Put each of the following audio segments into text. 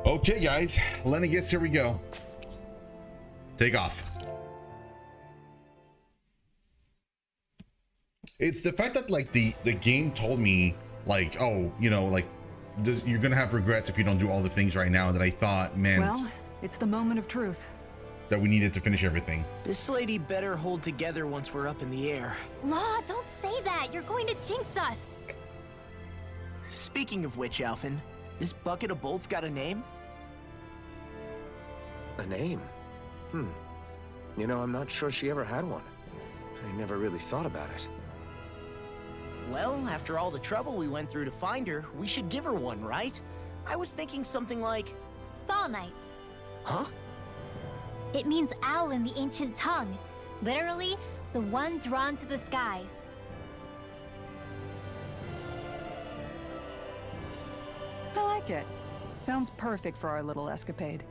Okay, guys, Lenny gets here we go. Take off. It's the fact that like the game told me like, oh, you know, like you're gonna have regrets if you don't do all the things right now, that I thought meant, well, it's the moment of truth, that we needed to finish everything. This lady better hold together once we're up in the air. Law, don't say that. You're going to jinx us. Speaking of which, Alphen, this bucket of bolts got a name? A name? You know, I'm not sure she ever had one. I never really thought about it. Well, after all the trouble we went through to find her, we should give her one, right? I was thinking something like... Fall Knights. Huh? It means owl in the ancient tongue. Literally, the one drawn to the skies. I like it. Sounds perfect for our little escapade.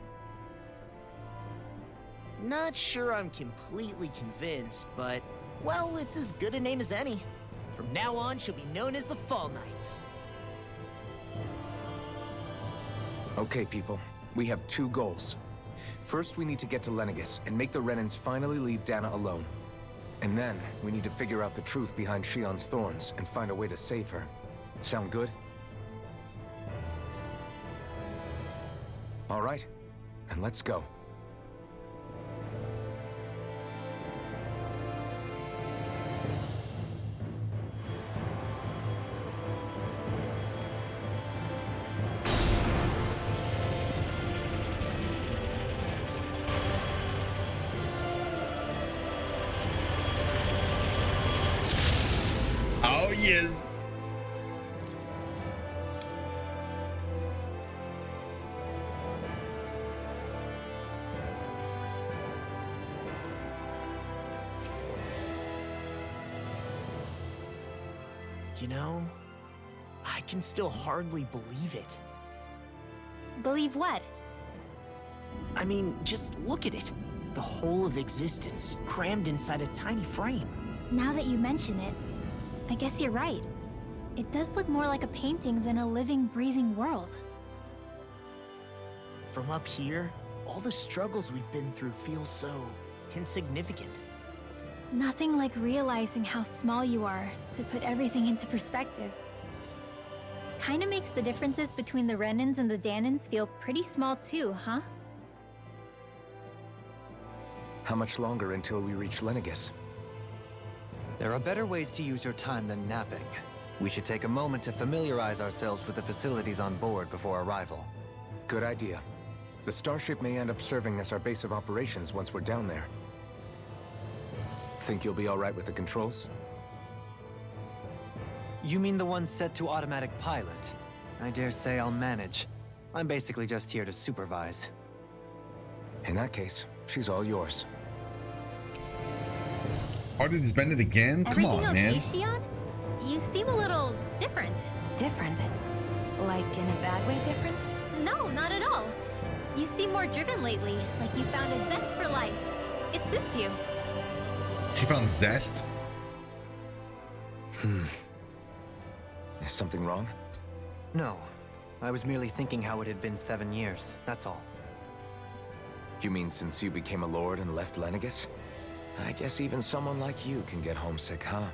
Not sure I'm completely convinced, but... well, it's as good a name as any. From now on, she'll be known as the Fall Knights. Okay, people. We have two goals. First, we need to get to Lenegis and make the Renans finally leave Dana alone. And then, we need to figure out the truth behind Shion's thorns and find a way to save her. Sound good? All right, then let's go. Oh yes. You know, I can still hardly believe it. Believe what? I mean, just look at it. The whole of existence, crammed inside a tiny frame. Now that you mention it, I guess you're right. It does look more like a painting than a living, breathing world. From up here, all the struggles we've been through feel so insignificant. Nothing like realizing how small you are to put everything into perspective. Kinda makes the differences between the Renans and the Danans feel pretty small too, huh? How much longer until we reach Lenegis? There are better ways to use your time than napping. We should take a moment to familiarize ourselves with the facilities on board before arrival. Good idea. The starship may end up serving as our base of operations once we're down there. Think you'll be all right with the controls? You mean the one set to automatic pilot? I dare say I'll manage. I'm basically just here to supervise. In that case, she's all yours. Already spend it again? Come Everything on, okay, man. Shion? You seem a little different. Different? Like in a bad way different? No, not at all. You seem more driven lately, like you found a zest for life. It suits you. She found zest. Is something wrong? No. I was merely thinking how it had been 7 years, that's all. You mean since you became a lord and left Lenegis? I guess even someone like you can get homesick, huh?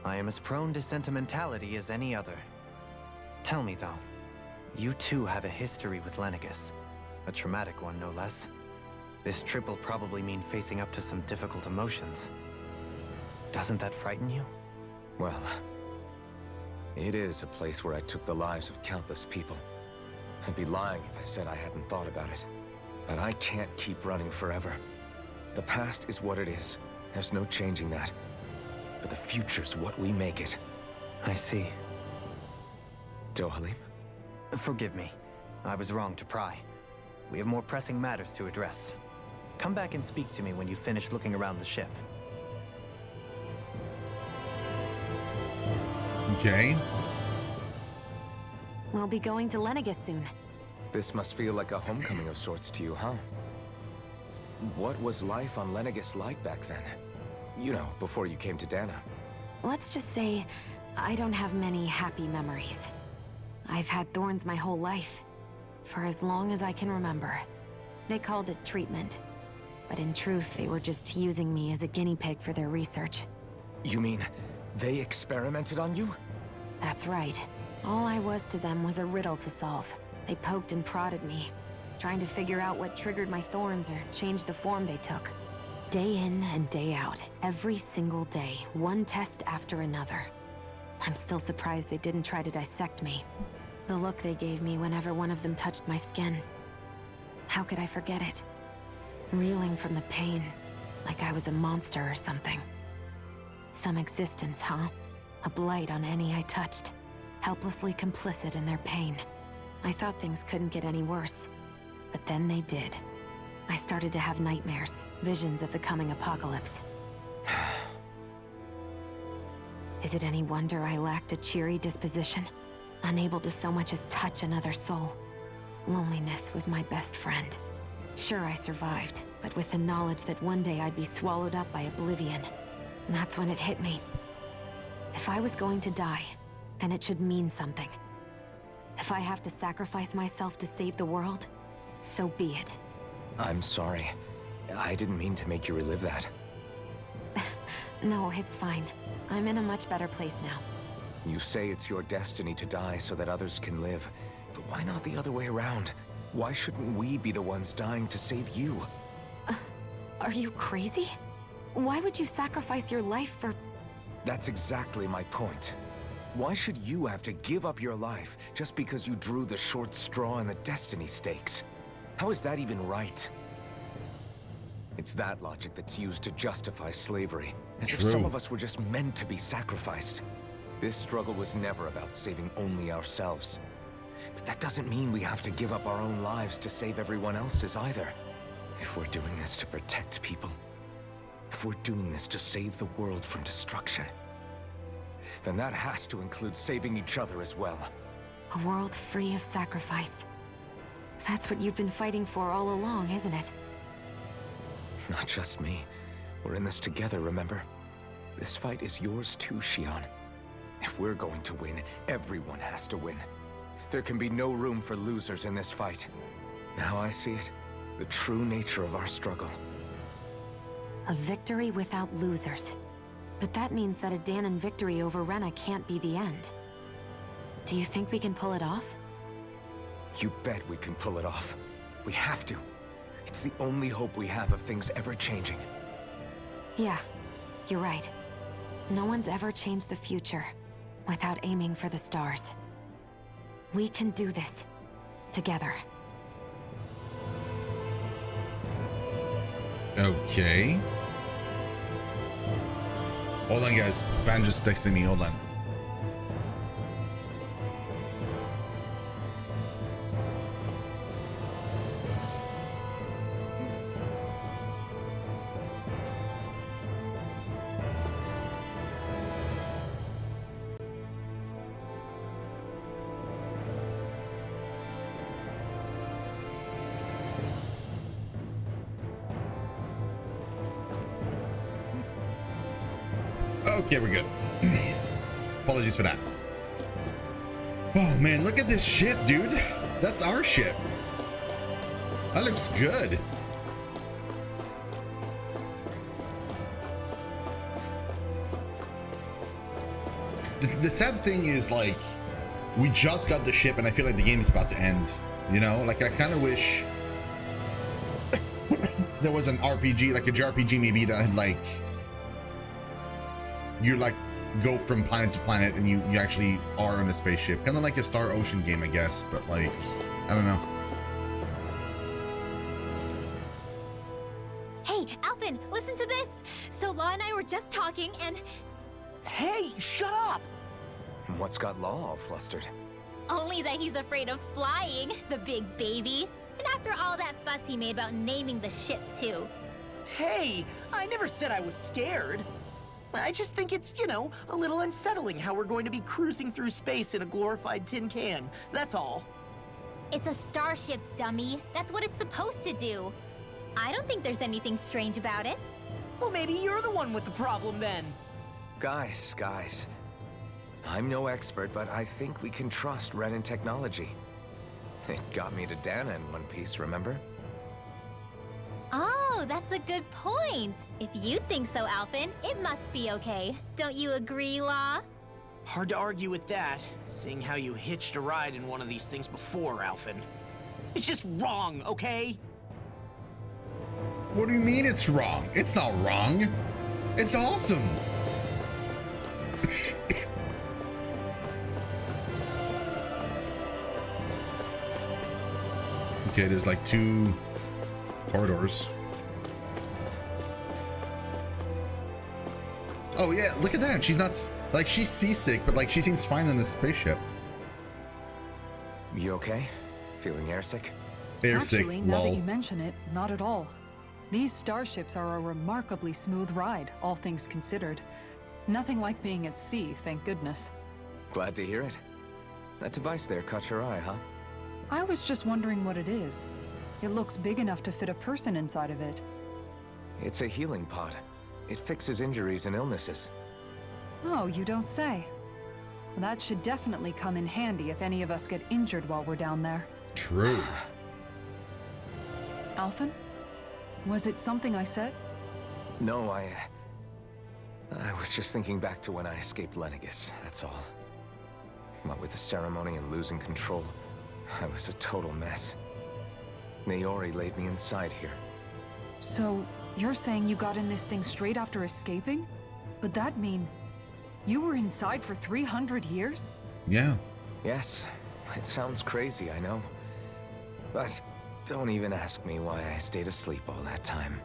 I am as prone to sentimentality as any other. Tell me though, you too have a history with Lenegis. A traumatic one, no less. This trip will probably mean facing up to some difficult emotions. Doesn't that frighten you? Well, it is a place where I took the lives of countless people. I'd be lying if I said I hadn't thought about it. But I can't keep running forever. The past is what it is. There's no changing that. But the future's what we make it. I see. Dohalim? Forgive me. I was wrong to pry. We have more pressing matters to address. Come back and speak to me when you finish looking around the ship. Okay. We'll be going to Lenegis soon. This must feel like a homecoming of sorts to you, huh? What was life on Lenegis like back then? You know, before you came to Dana. Let's just say, I don't have many happy memories. I've had thorns my whole life. for as long as I can remember. They called it treatment. But in truth, they were just using me as a guinea pig for their research. You mean, they experimented on you? That's right. All I was to them was a riddle to solve. They poked and prodded me, trying to figure out what triggered my thorns or changed the form they took. Day in and day out, every single day, one test after another. I'm still surprised they didn't try to dissect me. The look they gave me whenever one of them touched my skin. How could I forget it? Reeling from the pain, like I was a monster or something. Some existence, huh? A blight on any I touched, helplessly complicit in their pain. I thought things couldn't get any worse, but then they did. I started to have nightmares, visions of the coming apocalypse. Is it any wonder I lacked a cheery disposition? Unable to so much as touch another soul. Loneliness was my best friend. Sure, I survived, but with the knowledge that one day I'd be swallowed up by oblivion. And that's when it hit me. If I was going to die, then it should mean something. If I have to sacrifice myself to save the world, so be it. I'm sorry. I didn't mean to make you relive that. No, it's fine. I'm in a much better place now. You say it's your destiny to die so that others can live. But why not the other way around? Why shouldn't we be the ones dying to save you? Are you crazy? Why would you sacrifice your life for... That's exactly my point. Why should you have to give up your life just because you drew the short straw in the destiny stakes? How is that even right? It's that logic that's used to justify slavery, as if some of us were just meant to be sacrificed. This struggle was never about saving only ourselves. But that doesn't mean we have to give up our own lives to save everyone else's either. If we're doing this to protect people, if we're doing this to save the world from destruction, then that has to include saving each other as well. A world free of sacrifice. That's what you've been fighting for all along, isn't it? Not just me. We're in this together, remember? This fight is yours too, Shion. If we're going to win, everyone has to win. There can be no room for losers in this fight. Now I see it. The true nature of our struggle. A victory without losers. But that means that a Danon victory over Rena can't be the end. Do you think we can pull it off? You bet we can pull it off. We have to. It's the only hope we have of things ever changing. Yeah, you're right. No one's ever changed the future without aiming for the stars. We can do this. Together. Okay. Hold on, guys. Fan just texted me. Hold on. Okay, we're good. Apologies for that. Oh man, look at this ship, dude. That's our ship. That looks good. The sad thing is, like, we just got the ship and I feel like the game is about to end. You know, like, I kind of wish there was an RPG, like a JRPG maybe, that had, like, you like go from planet to planet and you actually are in a spaceship, kind of like a Star Ocean game, I guess, but like, I don't know. Hey, Alphen, listen to this. So Law and I were just talking and... Hey, shut up! What's got Law all flustered? Only that he's afraid of flying, the big baby. And after all that fuss he made about naming the ship, too. Hey, I never said I was scared. I just think it's, you know, a little unsettling how we're going to be cruising through space in a glorified tin can. That's all. It's a starship, dummy. That's what it's supposed to do. I don't think there's anything strange about it. Well, maybe you're the one with the problem then. Guys. I'm no expert, but I think we can trust Renan technology. It got me to Dana in one piece, remember? Oh, that's a good point. If you think so, Alphen, it must be okay. Don't you agree, Law? Hard to argue with that, seeing how you hitched a ride in one of these things before, Alphen. It's just wrong, okay? What do you mean it's wrong? It's not wrong. It's awesome. Okay, there's like 2 corridors. Oh yeah, look at that. She's not like she's seasick, but like she seems fine in the spaceship. You okay? Feeling airsick? Airsick, Actually, now that lol. you mention it, not at all. These starships are a remarkably smooth ride, all things considered. Nothing like being at sea, thank goodness. Glad to hear it. That device there caught your eye, huh? I was just wondering what it is. It looks big enough to fit a person inside of it. It's a healing pod. It fixes injuries and illnesses. Oh, you don't say. Well, that should definitely come in handy if any of us get injured while we're down there. True. Alphen? Was it something I said? No, I was just thinking back to when I escaped Lenegis, that's all. What with the ceremony and losing control, I was a total mess. Naori laid me inside here. So, you're saying you got in this thing straight after escaping? But that mean you were inside for 300 years? Yeah. Yes, it sounds crazy, I know. But don't even ask me why I stayed asleep all that time.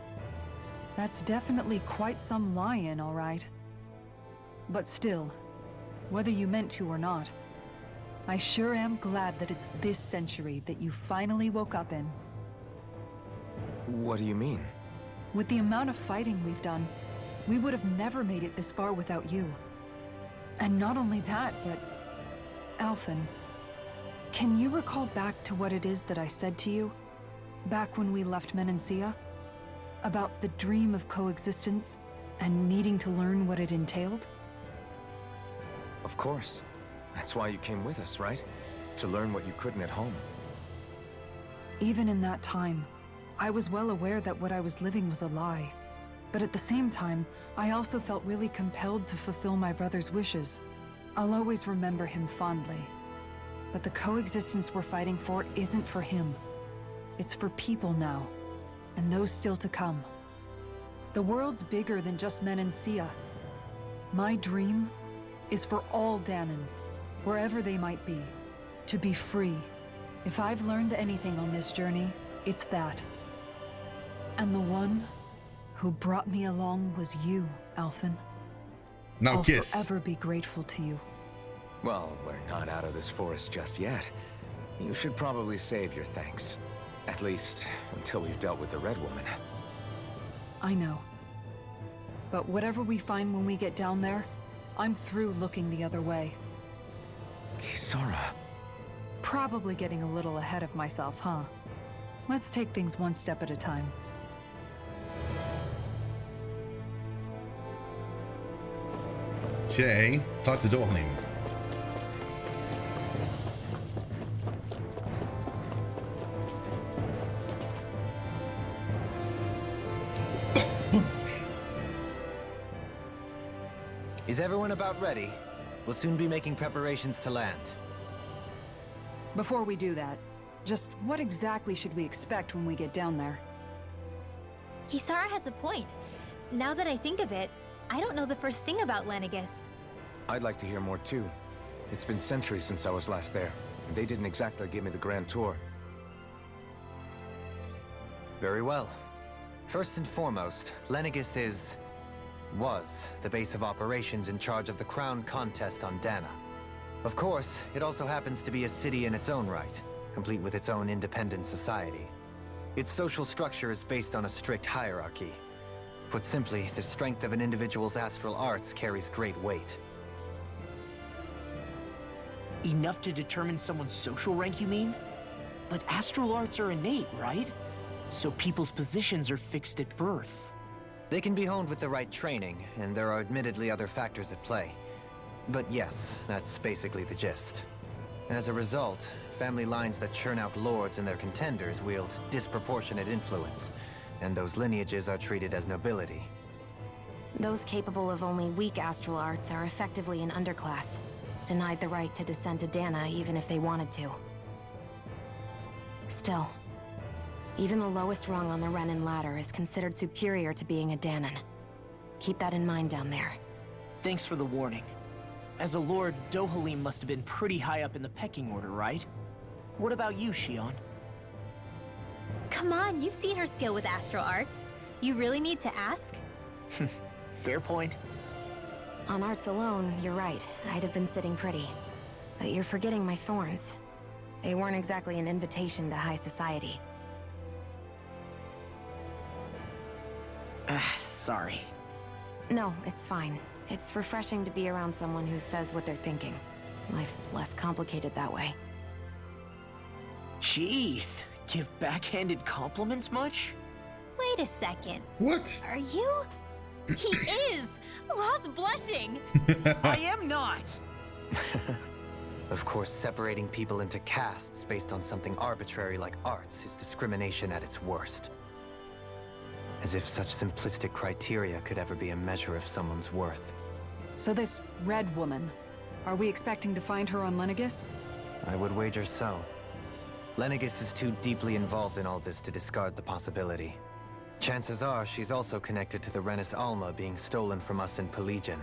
That's definitely quite some lie-in, all right. But still, whether you meant to or not, I sure am glad that it's this century that you finally woke up in. What do you mean? With the amount of fighting we've done, we would have never made it this far without you. And not only that, but... Alphen, can you recall back to what it is that I said to you? Back when we left Menancia? About the dream of coexistence, and needing to learn what it entailed? Of course. That's why you came with us, right? To learn what you couldn't at home. Even in that time, I was well aware that what I was living was a lie. But at the same time, I also felt really compelled to fulfill my brother's wishes. I'll always remember him fondly. But the coexistence we're fighting for isn't for him. It's for people now, and those still to come. The world's bigger than just Menancia. My dream is for all Danans, wherever they might be, to be free. If I've learned anything on this journey, it's that. And the one who brought me along was you, Alphen. Now I'll kiss. forever be grateful to you. Well, we're not out of this forest just yet. You should probably save your thanks. At least, until we've dealt with the Red Woman. I know. But whatever we find when we get down there, I'm through looking the other way. Kisara. Probably getting a little ahead of myself, huh? Let's take things one step at a time. Okay, talk to Dolin. Is everyone about ready? We'll soon be making preparations to land. Before we do that, just what exactly should we expect when we get down there? Kisara has a point. Now that I think of it, I don't know the first thing about Lenegis. I'd like to hear more too. It's been centuries since I was last there, and they didn't exactly give me the grand tour. Very well. First and foremost, Lenegis was the base of operations in charge of the crown contest on Dana. Of course, it also happens to be a city in its own right, complete with its own independent society. Its social structure is based on a strict hierarchy. Put simply, the strength of an individual's astral arts carries great weight. Enough to determine someone's social rank, you mean? But astral arts are innate, right? So people's positions are fixed at birth. They can be honed with the right training, and there are admittedly other factors at play. But yes, that's basically the gist. As a result, family lines that churn out lords and their contenders wield disproportionate influence, and those lineages are treated as nobility. Those capable of only weak astral arts are effectively an underclass, denied the right to descend to Dana even if they wanted to. Still, even the lowest rung on the Renin ladder is considered superior to being a Danon. Keep that in mind down there. Thanks for the warning. As a lord, Dohalim must have been pretty high up in the pecking order, right? What about you, Shion? Come on, you've seen her skill with astral arts. You really need to ask? Fair point. On arts alone, you're right. I'd have been sitting pretty. But you're forgetting my thorns. They weren't exactly an invitation to high society. Sorry. No, it's fine. It's refreshing to be around someone who says what they're thinking. Life's less complicated that way. Jeez, give backhanded compliments much? Wait a second. What? Are you? He is! Lost blushing! I am not! Of course, separating people into castes based on something arbitrary like arts is discrimination at its worst. As if such simplistic criteria could ever be a measure of someone's worth. So this red woman, are we expecting to find her on Lenegis? I would wager so. Lenegis is too deeply involved in all this to discard the possibility. Chances are she's also connected to the Renis Alma being stolen from us in Pelegion.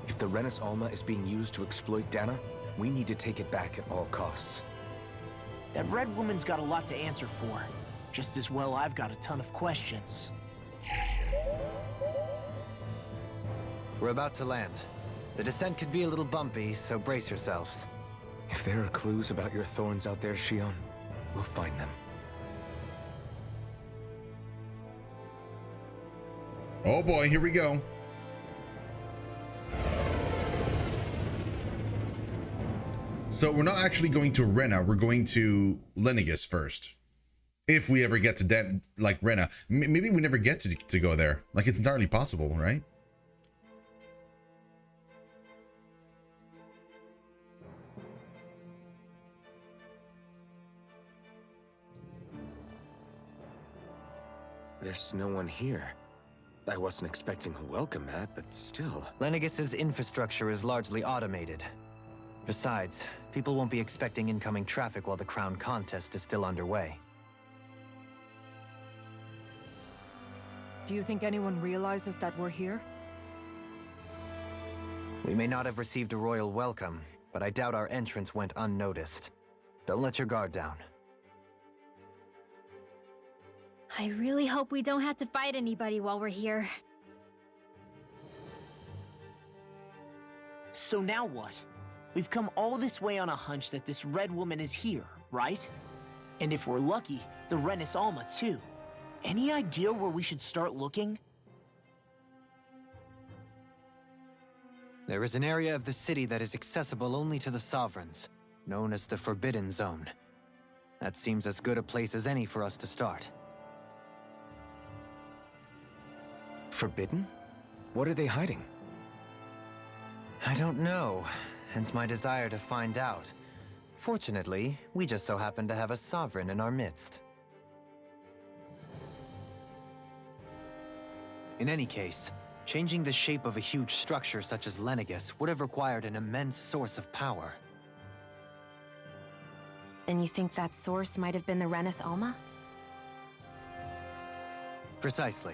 If the Renis Alma is being used to exploit Dana, we need to take it back at all costs. That red woman's got a lot to answer for. Just as well I've got a ton of questions. We're about to land. The descent could be a little bumpy, so brace yourselves. If there are clues about your thorns out there, Shion, we'll find them. Oh boy, here we go. So we're not actually going to Rena, we're going to Lenegis first. If we ever get to Rena. Maybe we never get to go there. Like, it's entirely possible, right? There's no one here. I wasn't expecting a welcome mat, but still. Lenegis's infrastructure is largely automated. Besides, people won't be expecting incoming traffic while the crown contest is still underway. Do you think anyone realizes that we're here? We may not have received a royal welcome, but I doubt our entrance went unnoticed. Don't let your guard down. I really hope we don't have to fight anybody while we're here. So now what? We've come all this way on a hunch that this red woman is here, right? And if we're lucky, the Renis Alma too. Any idea where we should start looking? There is an area of the city that is accessible only to the Sovereigns, known as the Forbidden Zone. That seems as good a place as any for us to start. Forbidden? What are they hiding? I don't know, hence my desire to find out. Fortunately, we just so happen to have a Sovereign in our midst. In any case, changing the shape of a huge structure such as Lenegis would have required an immense source of power. Then you think that source might have been the Renis Alma? Precisely.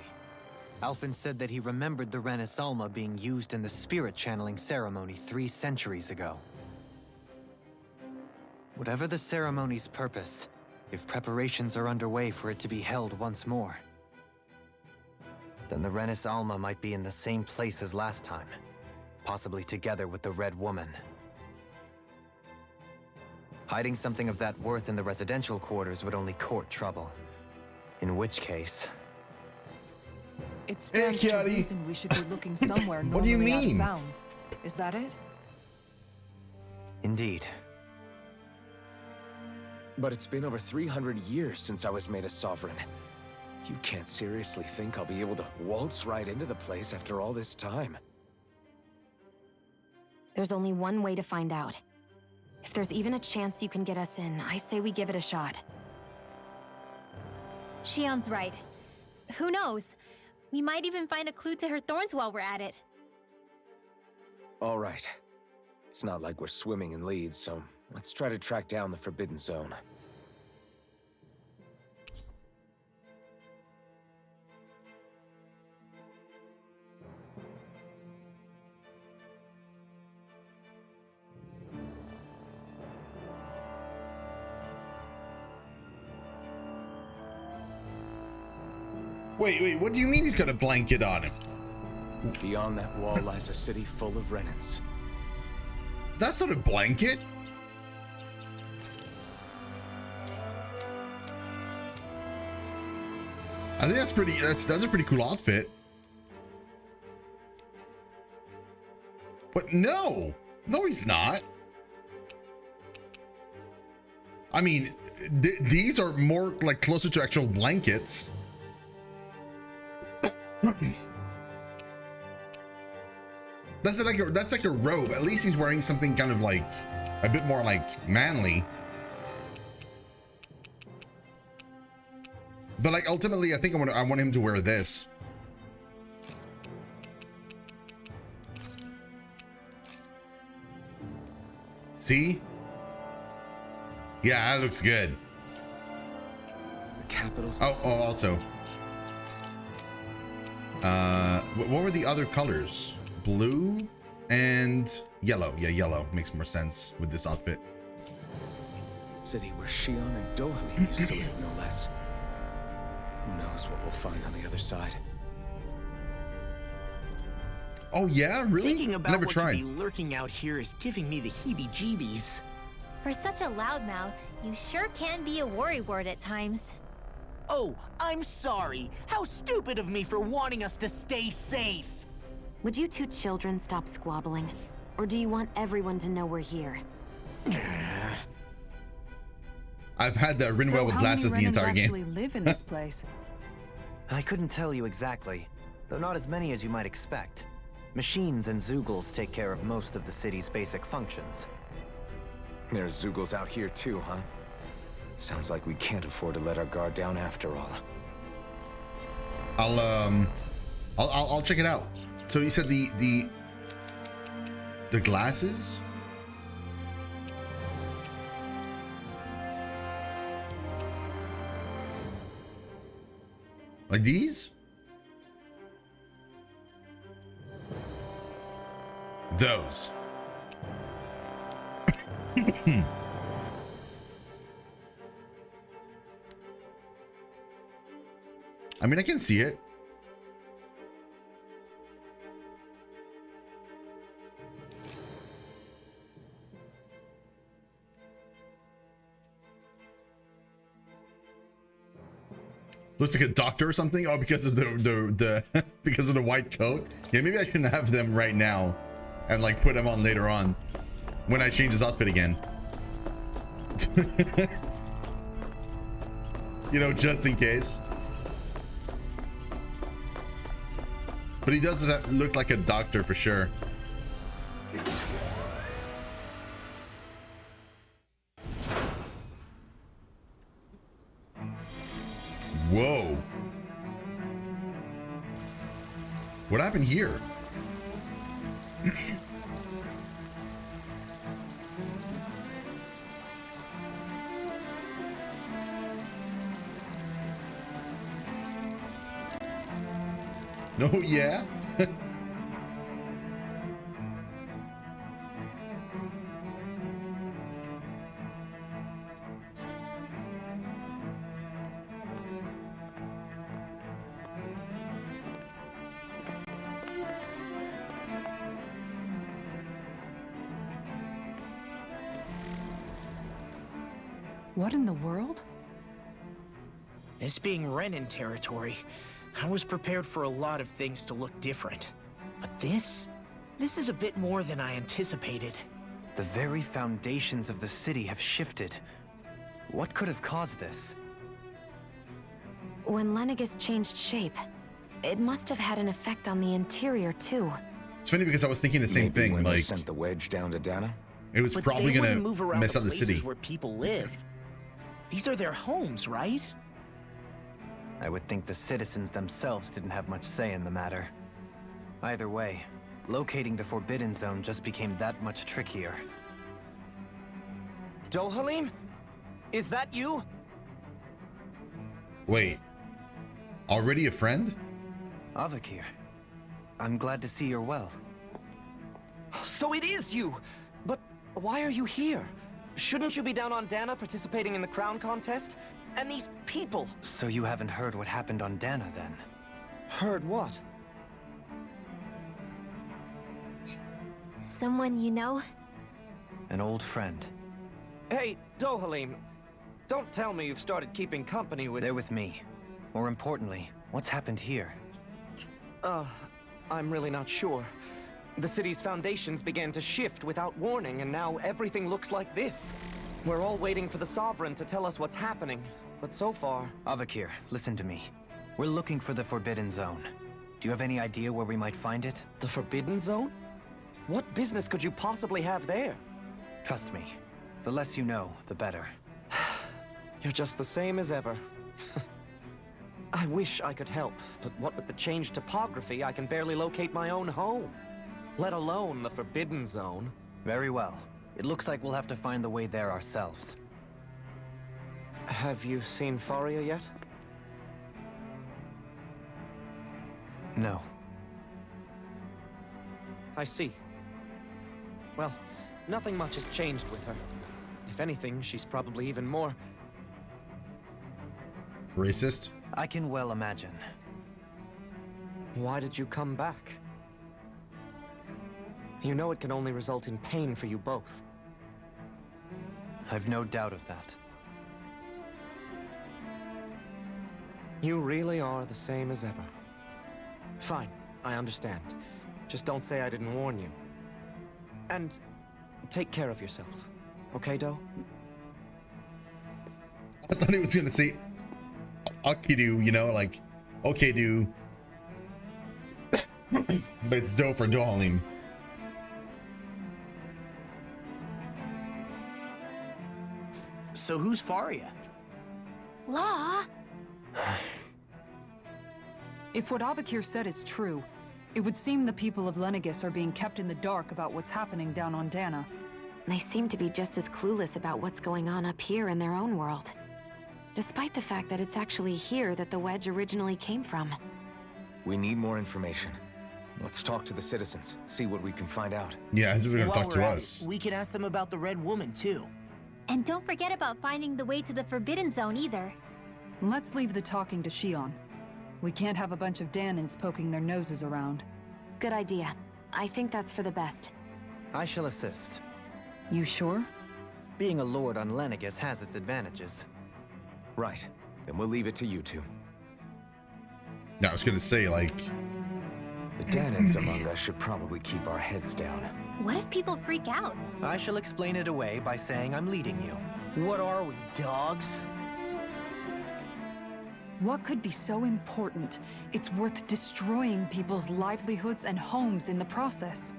Alphen said that he remembered the Renis Alma being used in the spirit channeling ceremony 3 centuries ago. Whatever the ceremony's purpose, if preparations are underway for it to be held once more, then the Renis Alma might be in the same place as last time, possibly together with the Red Woman. Hiding something of that worth in the residential quarters would only court trouble. In which case... It stands to Chiari. reason we should be looking somewhere What do you normally out of mean? bounds. Is that it? Indeed. But it's been over 300 years since I was made a sovereign. You can't seriously think I'll be able to waltz right into the place after all this time. There's only one way to find out. If there's even a chance you can get us in, I say we give it a shot. Shion's right. Who knows? We might even find a clue to her thorns while we're at it. All right. It's not like we're swimming in leads, so let's try to track down the Forbidden Zone. Wait, what do you mean he's got a blanket on him? Beyond that wall lies a city full of Renans. That's not a blanket. I think that's pretty. That's a pretty cool outfit. But no, he's not. I mean, these are more like closer to actual blankets. That's like a robe. At least he's wearing something kind of like a bit more like manly. But like ultimately, I think I want him to wear this. See? Yeah, that looks good. The capital's Oh, also. What were the other colors? Blue and yellow. Yeah, yellow makes more sense with this outfit. city where Shion and Dohalim used to live, no less. Who knows what we'll find on the other side? Oh yeah, really? Thinking about Never what tried. could be lurking out here is giving me the heebie-jeebies. For such a loudmouth, you sure can be a worrywart at times. Oh, I'm sorry. How stupid of me for wanting us to stay safe. Would you two children stop squabbling? Or do you want everyone to know we're here? I've had the Rinwell with glasses the entire game. Actually live in this place? I couldn't tell you exactly, though not as many as you might expect. Machines and Zeugles take care of most of the city's basic functions. There's Zeugles out here too, huh? Sounds like we can't afford to let our guard down after all. I'll check it out. So you said the glasses? Like these? Those. I mean, I can see it. Looks like a doctor or something. Oh, because of the because of the white coat. Yeah, maybe I shouldn't have them right now, and like put them on later on when I change his outfit again. You know, just in case. But he does look like a doctor for sure. Whoa. What happened here? Oh, yeah? What in the world? This being Renin territory, I was prepared for a lot of things to look different. But this is a bit more than I anticipated. The very foundations of the city have shifted. What could have caused this? When Lenegis changed shape, it must have had an effect on the interior too. It's funny because I was thinking the same Maybe thing. when they Like, sent the wedge down to Dana. It was But probably they gonna wouldn't move around mess the up the places city. where people live. These are their homes, right? I would think the citizens themselves didn't have much say in the matter. Either way, locating the Forbidden Zone just became that much trickier. Dohalim? Is that you? Wait, already a friend? Avakir, I'm glad to see you're well. So it is you! But why are you here? Shouldn't you be down on Dana participating in the crown contest? And these people! So you haven't heard what happened on Dana, then? Heard what? Someone you know? An old friend. Hey, Dohalim, don't tell me you've started keeping company with... They're with me. More importantly, what's happened here? I'm really not sure. The city's foundations began to shift without warning, and now everything looks like this. We're all waiting for the Sovereign to tell us what's happening, but so far... Avakir, listen to me. We're looking for the Forbidden Zone. Do you have any idea where we might find it? The Forbidden Zone? What business could you possibly have there? Trust me. The less you know, the better. You're just the same as ever. I wish I could help, but what with the changed topography, I can barely locate my own home. Let alone the Forbidden Zone. Very well. It looks like we'll have to find the way there ourselves. Have you seen Faria yet? No. I see. Well, nothing much has changed with her. If anything, she's probably even more... Racist? I can well imagine. Why did you come back? You know it can only result in pain for you both. I've no doubt of that. You really are the same as ever. Fine, I understand. Just don't say I didn't warn you. And take care of yourself. Okay, Doe? I thought he was gonna say Akidu, you know, like okay do. But it's Do for Dohalim. So who's Faria? Law? If what Avakir said is true, it would seem the people of Lenegis are being kept in the dark about what's happening down on Dana. They seem to be just as clueless about what's going on up here in their own world. Despite the fact that it's actually here that the wedge originally came from. We need more information. Let's talk to the citizens, see what we can find out. Yeah, as if they're gonna While talk to we're at us. it, we can ask them about the Red Woman, too. And don't forget about finding the way to the Forbidden Zone either. Let's leave the talking to Shion. We can't have a bunch of Danans poking their noses around. Good idea. I think that's for the best. I shall assist. You sure? Being a lord on Lenegis has its advantages. Right. Then we'll leave it to you two. No, I was gonna say, like, The Danans among us should probably keep our heads down. What if people freak out? I shall explain it away by saying I'm leading you. What are we, dogs? What could be so important? It's worth destroying people's livelihoods and homes in the process.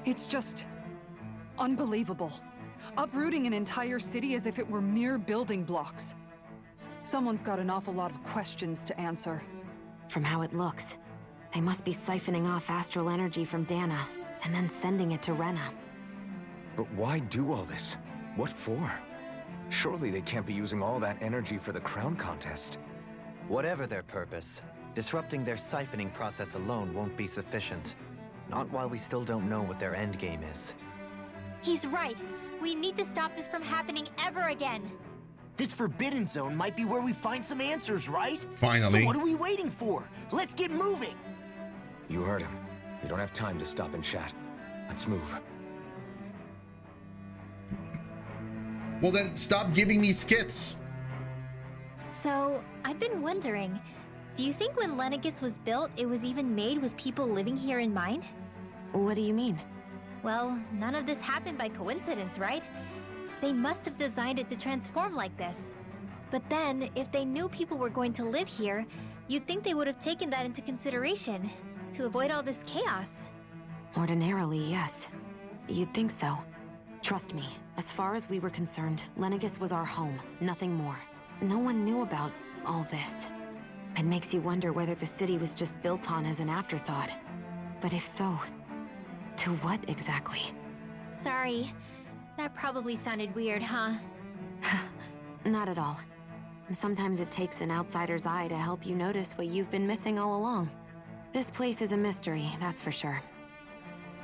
It's just unbelievable. Uprooting an entire city as if it were mere building blocks. Someone's got an awful lot of questions to answer. From how it looks, they must be siphoning off astral energy from Dana, and then sending it to Rena. But why do all this? What for? Surely they can't be using all that energy for the crown contest. Whatever their purpose, disrupting their siphoning process alone won't be sufficient. Not while we still don't know what their endgame is. He's right. We need to stop this from happening ever again. This Forbidden Zone might be where we find some answers, right? Finally. So what are we waiting for? Let's get moving! You heard him. We don't have time to stop and chat. Let's move. well then stop giving me skits. So, I've been wondering, do you think when Lenegis was built, it was even made with people living here in mind? What do you mean? Well, none of this happened by coincidence, right? They must have designed it to transform like this. But then, if they knew people were going to live here, you'd think they would have taken that into consideration, to avoid all this chaos. Ordinarily, yes. You'd think so. Trust me, as far as we were concerned, Lenegis was our home, nothing more. No one knew about all this. It makes you wonder whether the city was just built on as an afterthought. But if so, to what exactly? Sorry. That probably sounded weird, huh? Not at all. Sometimes it takes an outsider's eye to help you notice what you've been missing all along. This place is a mystery, that's for sure.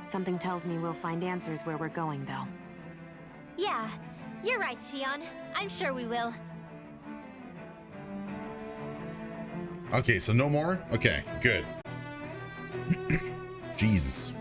Something tells me we'll find answers where we're going, though. Yeah, you're right, Shion. I'm sure we will. Okay, so no more? Okay, good. Jesus.